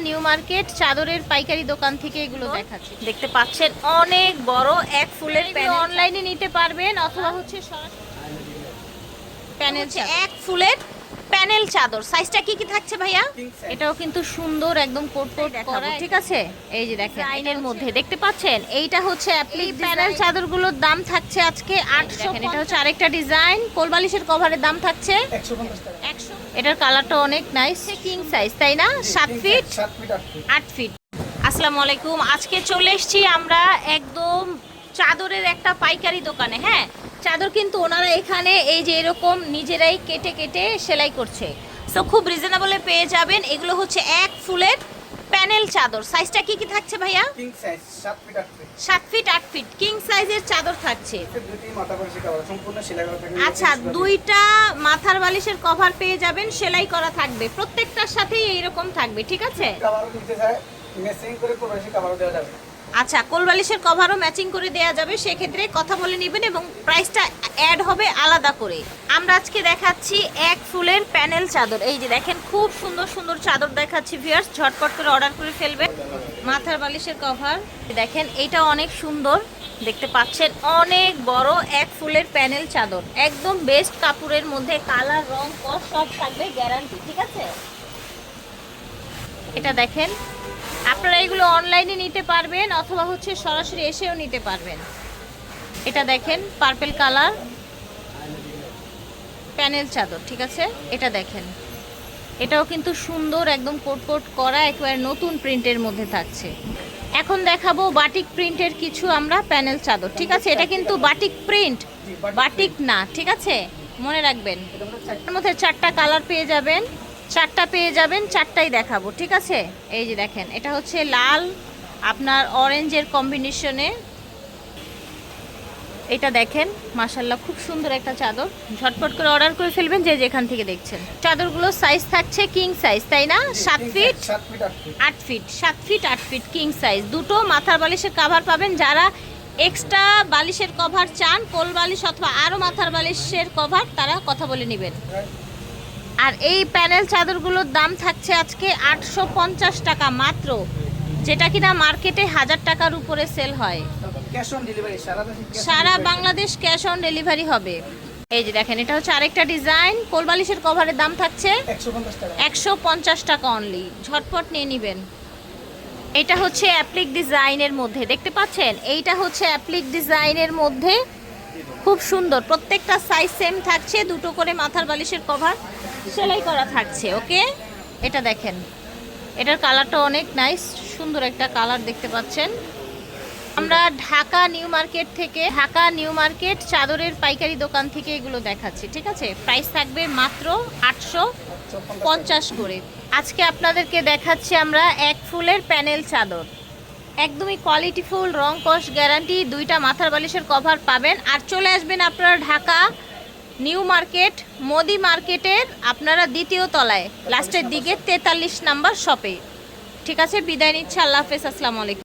New market চাদরের পাইকারি দোকান থেকে এগুলো দেখাচ্ছি। দেখতে পাচ্ছেন অনেক বড় এক ফুলের প্যানেল, অনলাইনে নিতে পারবেন অথবা হচ্ছে প্যানেল এক ফুলের প্যানেল চাদর। সাইজটা কি কি থাকছে ভাইয়া? এটাও কিন্তু সুন্দর একদম কোট করা, ঠিক আছে? এই যে দেখেন আইনের মধ্যে দেখতে পাচ্ছেন, এইটা হচ্ছে অ্যাপ্লিক প্যানেল চাদরগুলোর দাম থাকছে আজকে 800। এটা হচ্ছে আরেকটা ডিজাইন, কোলবালিশের কভারের দাম থাকছে 150 টাকা। এটার কালারটা অনেক নাইস, কিং সাইজ তাই না? 7 ফিট 8 ফিট। আসসালামু আলাইকুম, আজকে চলে এসেছি আমরা একদম চাদরের একটা পাইকারি দোকানে। হ্যাঁ, চাদর কিন্তু ওনারা এখানে এই যে এরকম নিজেরাই কেটে কেটে সেলাই করছে, সো খুব রিজনেবলে পেয়ে যাবেন। এগুলো হচ্ছে এক ফুলের প্যানেল চাদর। সাইজটা কি কি থাকছে ভাইয়া? King size 7 feet 8 feet. 7 feet 8 feet king সাইজের চাদর থাকছে। দুইটি মাথা বালিশের কভার সম্পূর্ণ সেলাই করা থাকবে। আচ্ছা, দুইটা মাথার বালিশের কভার পেয়ে যাবেন, সেলাই করা থাকবে, প্রত্যেকটার সাথেই এইরকম থাকবে, ঠিক আছে? কভারও দিতে চায় ম্যাচিং করে কোলবালিশের কভারও দেওয়া যাবে। আচ্ছা, কোলবালিশের কভারও ম্যাচিং করে দেওয়া যাবে, সেক্ষেত্রে কথা বলে নেবেন এবং প্রাইসটা অ্যাড হবে আলাদা করে। আমরা আজকে দেখাচ্ছি এক ফুলের প্যানেল চাদর। এই যে দেখেন খুব সুন্দর সুন্দর চাদর দেখাচ্ছি ভিউয়ার্স, ঝটপট করে অর্ডার করে ফেলবেন। মাথার বালিশের কভার দেখেন, এইটা অনেক সুন্দর, দেখতে পাচ্ছেন অনেক বড় এক ফুলের প্যানেল চাদর, একদম বেস্ট কাপড়ের মধ্যে, কালার রং কস সব থাকবে গ্যারান্টি, ঠিক আছে? এটা দেখেন, আপনারা এগুলো অনলাইনে নিতে পারবেন অথবা হচ্ছে সরাসরি এসেও নিতে পারবেন। এটা দেখেন পার্পল কালার প্যানেল চাদর, ঠিক আছে? এটা দেখেন, এটাও কিন্তু সুন্দর একদম কোট করা, একেবারে নতুন প্রিন্টের মধ্যে থাকছে। এখন দেখাবো বাটিক প্রিন্টের কিছু আমরা প্যানেল চাদর, ঠিক আছে? এটা কিন্তু বাটিক প্রিন্ট, বাটিক না, ঠিক আছে? মনে রাখবেন, এর মধ্যে 4টা কালার পেয়ে যাবেন, 4টা পেয়ে যাবেন, 4টাই দেখাবো, ঠিক আছে? এই যে দেখেন, এটা হচ্ছে লাল আপনার অরেঞ্জের কম্বিনেশনে। এটা দেখেন মাশাআল্লাহ খুব সুন্দর একটা চাদর, ঝটপট করে অর্ডার করে ফেলবেন যে যেখান থেকে দেখছেন। চাদরগুলো সাইজ থাকছে কিং সাইজ তাই না? 7 feet 8 feet 7 feet 8 feet king size. দুটো মাথার বালিশের কভার পাবেন, যারা এক্সট্রা বালিশের কভার চান, কোল বালিশ অথবা আরও মাথার বালিশের কভার, তারা কথা বলে নেবেন। আর এই প্যানেল চাদরগুলোর দাম থাকছে আজকে 850 টাকা মাত্র, যেটা কিনা মার্কেটে 1000 টাকার উপরে সেল হয়। ক্যাশ অন ডেলিভারি সারা বাংলাদেশ ক্যাশ অন ডেলিভারি হবে। এই যে দেখেন, এটা হচ্ছে আরেকটা ডিজাইন, কোলবালিশের কভারের দাম থাকছে 150 টাকা। 150 টাকা অনলি, ঝটপট নিয়ে নেবেন। এটা হচ্ছে অ্যাপ্লিক ডিজাইনের মধ্যে, দেখতে পাচ্ছেন? এইটা হচ্ছে অ্যাপ্লিক ডিজাইনের মধ্যে, খুব সুন্দর, প্রত্যেকটা সাইজ সেম থাকছে, দুটো করে মাথার বালিশের কভার সেলাই করা থাকছে। ওকে, এটা দেখেন, এটার কালারটা অনেক নাইস, সুন্দর একটা কালার দেখতে পাচ্ছেন। আমরা ঢাকা নিউ মার্কেট থেকে, ঢাকা নিউ মার্কেট চাদরের পাইকারি দোকান থেকে এগুলো দেখাচ্ছি, ঠিক আছে? প্রাইস থাকবে মাত্র 850 করে। আজকে আপনাদেরকে দেখাচ্ছি আমরা এক ফুলের প্যানেল চাদর, একদমই কোয়ালিটিফুল, রং কস গ্যারান্টি, দুইটা মাথার বালিশের কভার পাবেন। আর চলে আসবেন আপনারা ঢাকা নিউ মার্কেট মোদি মার্কেটের আপনারা দ্বিতীয় তলায় লাস্টের দিকে 43 নাম্বার শপে, ঠিক আছে? বিদায় নিচ্ছে, আল্লাহ হাফেজ, আসসালামু আলাইকুম।